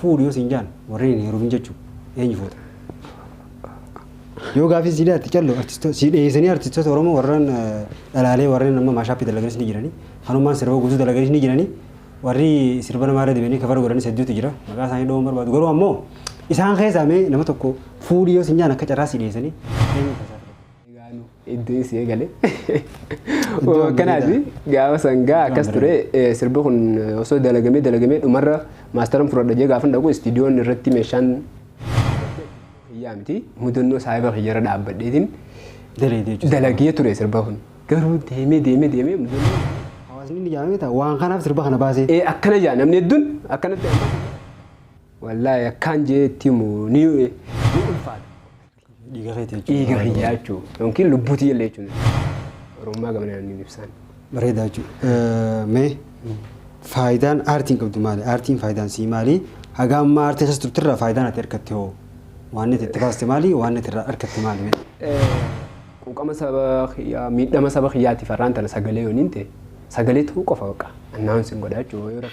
fuudhiyoo sinjaan warreen heerumin jechuun eenyu fuudha. Yoo gaaffii siidhaa itti callu dhiyeessanii artistoota Oromoo warreen dhalaalee warreen amma maashaappii dalaganis ni jiranii hanumaan sirba guutuu dalaganis ni jiranii warri sirba namaarra deebi'anii kafara godhanis hedduutu jira maqaa isaanii dha'uun barbaadu garuu ammoo isaan keessaa nama tokko fuudhiyoo sinjaan akka carraa si dhiyeessanii eenyu iddoo isii eegale. Kanaati gaafa sangaa akkas ture sirbi kun osoo dalagamee dhumarra maastaran fudhadha jee gaafa dhaqu istiidiyoon irratti meeshaan hiyyaa miti mudannoo saayiba hiyyara dhaabbadheetiin dalagee ture sirba kun garuu deemee mudannoo hawaasni ni jaamee ta'a waan kanaaf sirba kana baasee akkana jaa namni hedduun akkanatti wallaahi akkaan jeetti immoo ni ulfaata. Dhiiga hiyyaa jechuudha. Yookiin lubbuutii illee jechuudha. Oromummaa gamanaan ni ibsan. Bareedaa jechuudha. Mee faayidaan aartiin qabdu maali? Aartiin faayidaan sii maali? Haga ammaa aartii asas turtirraa faayidaan ati argatte hoo? Waan itti baaste maali? Waan itti argatte maali? Quuqama saba xiyyaa miidhama saba xiyyaatiif har'aan tana sagalee yoo niin ta'e sagalee ta'uu qofa baqa. Annaan sin godhaa jechuudha.